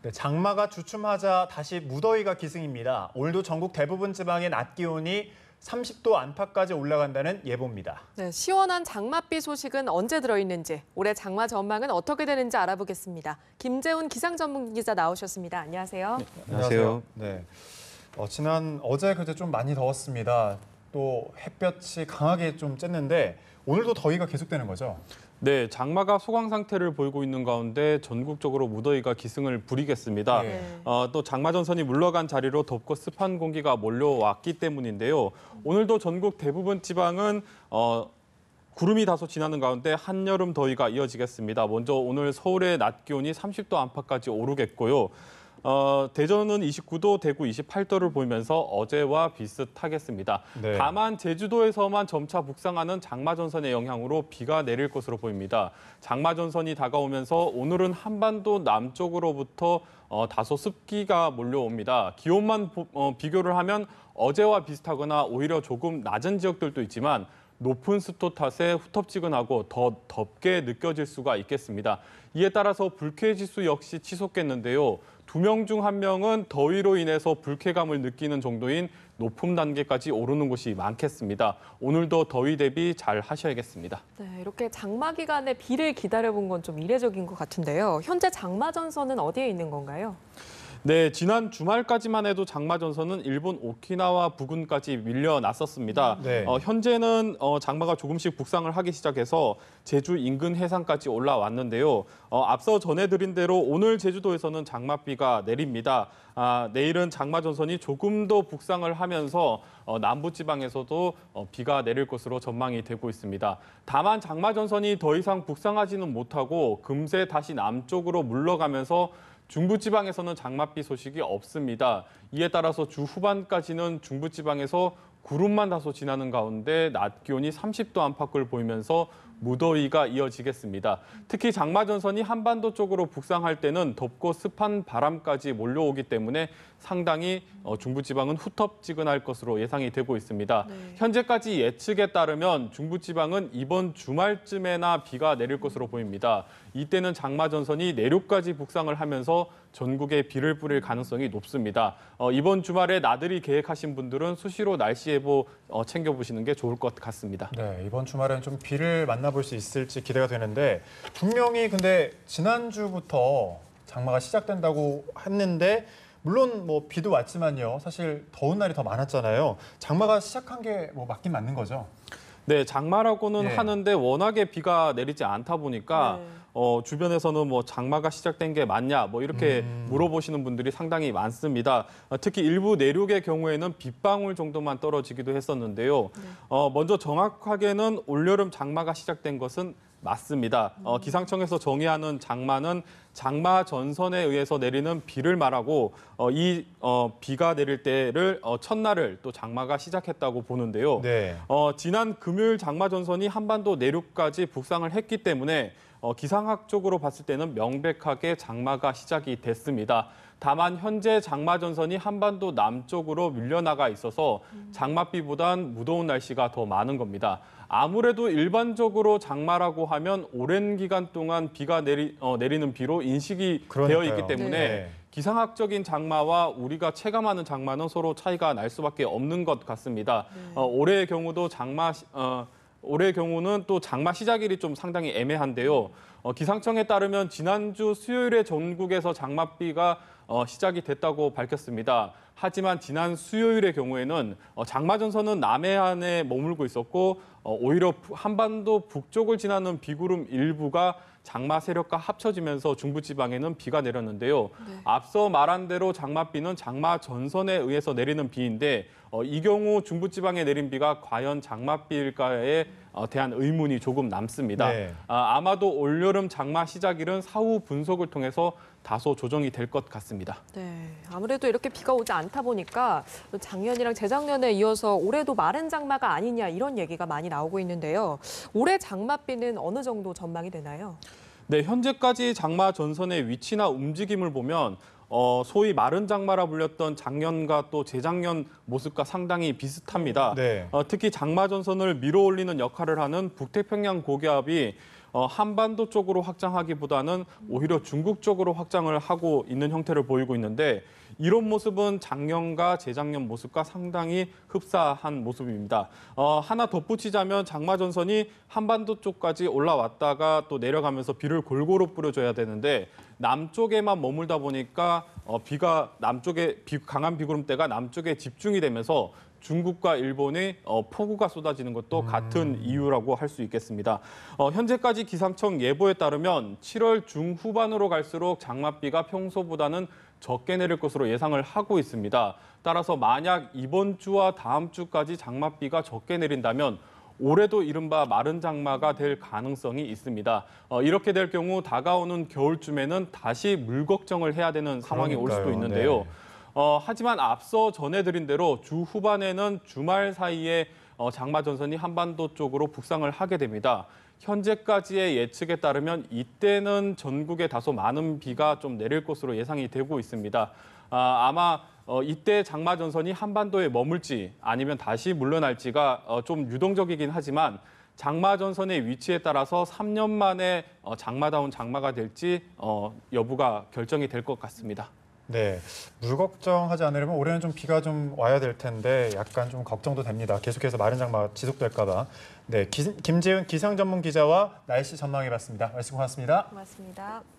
네, 장마가 주춤하자 다시 무더위가 기승입니다. 오늘도 전국 대부분 지방의 낮 기온이 30도 안팎까지 올라간다는 예보입니다. 네, 시원한 장맛비 소식은 언제 들어있는지, 올해 장마 전망은 어떻게 되는지 알아보겠습니다. 김재훈 기상전문기자 나오셨습니다. 안녕하세요. 네, 안녕하세요. 네, 어제 그제 좀 많이 더웠습니다. 또 햇볕이 강하게 좀 쬐는데 오늘도 더위가 계속되는 거죠? 네, 장마가 소강 상태를 보이고 있는 가운데 전국적으로 무더위가 기승을 부리겠습니다. 네. 또 장마 전선이 물러간 자리로 덥고 습한 공기가 몰려왔기 때문인데요. 오늘도 전국 대부분 지방은 구름이 다소 지나는 가운데 한여름 더위가 이어지겠습니다. 먼저 오늘 서울의 낮 기온이 30도 안팎까지 오르겠고요. 대전은 29도, 대구 28도를 보이면서 어제와 비슷하겠습니다. 네. 다만 제주도에서만 점차 북상하는 장마 전선의 영향으로 비가 내릴 것으로 보입니다. 장마 전선이 다가오면서 오늘은 한반도 남쪽으로부터 다소 습기가 몰려옵니다. 기온만 비교를 하면 어제와 비슷하거나 오히려 조금 낮은 지역들도 있지만 높은 습도 탓에 후텁지근하고 더 덥게 느껴질 수가 있겠습니다. 이에 따라서 불쾌지수 역시 치솟겠는데요. 2명 중 1명은 더위로 인해서 불쾌감을 느끼는 정도인 높음 단계까지 오르는 곳이 많겠습니다. 오늘도 더위 대비 잘 하셔야겠습니다. 네, 이렇게 장마 기간에 비를 기다려본 건 좀 이례적인 것 같은데요. 현재 장마 전선은 어디에 있는 건가요? 네, 지난 주말까지만 해도 장마 전선은 일본 오키나와 부근까지 밀려났었습니다. 네. 현재는 장마가 조금씩 북상을 하기 시작해서 제주 인근 해상까지 올라왔는데요. 앞서 전해드린 대로 오늘 제주도에서는 장맛비가 내립니다. 내일은 장마 전선이 조금 더 북상을 하면서 남부지방에서도 비가 내릴 것으로 전망이 되고 있습니다. 다만 장마 전선이 더 이상 북상하지는 못하고 금세 다시 남쪽으로 물러가면서 중부지방에서는 장맛비 소식이 없습니다. 이에 따라서 주 후반까지는 중부지방에서 구름만 다소 지나는 가운데 낮 기온이 30도 안팎을 보이면서 무더위가 이어지겠습니다. 특히 장마 전선이 한반도 쪽으로 북상할 때는 덥고 습한 바람까지 몰려오기 때문에 상당히 중부지방은 후텁지근할 것으로 예상이 되고 있습니다. 네. 현재까지 예측에 따르면 중부지방은 이번 주말쯤에나 비가 내릴 것으로 보입니다. 이때는 장마 전선이 내륙까지 북상을 하면서 전국에 비를 뿌릴 가능성이 높습니다. 이번 주말에 나들이 계획하신 분들은 수시로 날씨 예보 챙겨보시는 게 좋을 것 같습니다. 네, 이번 주말엔 좀 비를 만나볼 수 있을지 기대가 되는데 분명히 근데 지난주부터 장마가 시작된다고 했는데 물론 뭐 비도 왔지만요. 사실 더운 날이 더 많았잖아요. 장마가 시작한 게 뭐 맞긴 맞는 거죠? 네, 장마라고는 예. 하는데 워낙에 비가 내리지 않다 보니까 네. 주변에서는 뭐 장마가 시작된 게 맞냐 뭐 이렇게 물어보시는 분들이 상당히 많습니다. 특히 일부 내륙의 경우에는 빗방울 정도만 떨어지기도 했었는데요. 먼저 정확하게는 올여름 장마가 시작된 것은 맞습니다. 기상청에서 정의하는 장마는 장마 전선에 의해서 내리는 비를 말하고 비가 내릴 때를 첫날을 또 장마가 시작했다고 보는데요. 네. 지난 금요일 장마 전선이 한반도 내륙까지 북상을 했기 때문에 기상학적으로 봤을 때는 명백하게 장마가 시작이 됐습니다. 다만 현재 장마 전선이 한반도 남쪽으로 밀려나가 있어서 장맛비보단 무더운 날씨가 더 많은 겁니다. 아무래도 일반적으로 장마라고 하면 오랜 기간 동안 비가 내리는 비로 인식이 그러니까요. 되어 있기 때문에 네. 기상학적인 장마와 우리가 체감하는 장마는 서로 차이가 날 수밖에 없는 것 같습니다. 올해의 경우는 또 장마 시작일이 좀 상당히 애매한데요. 기상청에 따르면 지난주 수요일에 전국에서 장맛비가 시작이 됐다고 밝혔습니다. 하지만 지난 수요일의 경우에는 장마 전선은 남해안에 머물고 있었고 오히려 한반도 북쪽을 지나는 비구름 일부가 장마 세력과 합쳐지면서 중부지방에는 비가 내렸는데요. 앞서 말한 대로 장맛비는 장마 전선에 의해서 내리는 비인데 이 경우 중부지방에 내린 비가 과연 장맛비일까에 대한 의문이 조금 남습니다. 네. 아마도 올여름 장마 시작일은 사후 분석을 통해서 다소 조정이 될 것 같습니다. 네, 아무래도 이렇게 비가 오지 않다 보니까 작년이랑 재작년에 이어서 올해도 마른 장마가 아니냐 이런 얘기가 많이 나오고 있는데요. 올해 장맛비는 어느 정도 전망이 되나요? 네, 현재까지 장마 전선의 위치나 움직임을 보면 소위 마른 장마라 불렸던 작년과 또 재작년 모습과 상당히 비슷합니다. 네. 특히 장마 전선을 밀어올리는 역할을 하는 북태평양 고기압이 한반도 쪽으로 확장하기보다는 오히려 중국 쪽으로 확장을 하고 있는 형태를 보이고 있는데 이런 모습은 작년과 재작년 모습과 상당히 흡사한 모습입니다. 하나 덧붙이자면 장마전선이 한반도 쪽까지 올라왔다가 또 내려가면서 비를 골고루 뿌려줘야 되는데 남쪽에만 머물다 보니까 비가 남쪽에 강한 비구름대가 남쪽에 집중이 되면서 중국과 일본의 폭우가 쏟아지는 것도 같은 이유라고 할 수 있겠습니다. 현재까지 기상청 예보에 따르면 7월 중후반으로 갈수록 장맛비가 평소보다는 적게 내릴 것으로 예상을 하고 있습니다. 따라서 만약 이번 주와 다음 주까지 장맛비가 적게 내린다면 올해도 이른바 마른 장마가 될 가능성이 있습니다. 이렇게 될 경우 다가오는 겨울쯤에는 다시 물 걱정을 해야 되는 상황이 올 수도 그러니까요. 있는데요. 네. 하지만 앞서 전해드린 대로 주 후반에는 주말 사이에 장마 전선이 한반도 쪽으로 북상을 하게 됩니다. 현재까지의 예측에 따르면 이때는 전국에 다소 많은 비가 좀 내릴 것으로 예상이 되고 있습니다. 아마 이때 장마 전선이 한반도에 머물지 아니면 다시 물러날지가 좀 유동적이긴 하지만 장마 전선의 위치에 따라서 3년 만에 장마다운 장마가 될지 여부가 결정이 될 것 같습니다. 네, 물 걱정하지 않으려면 올해는 좀 비가 좀 와야 될 텐데 약간 좀 걱정도 됩니다. 계속해서 마른 장마 지속될까 봐. 네, 김재은 기상 전문 기자와 날씨 전망해봤습니다. 말씀 고맙습니다. 고맙습니다.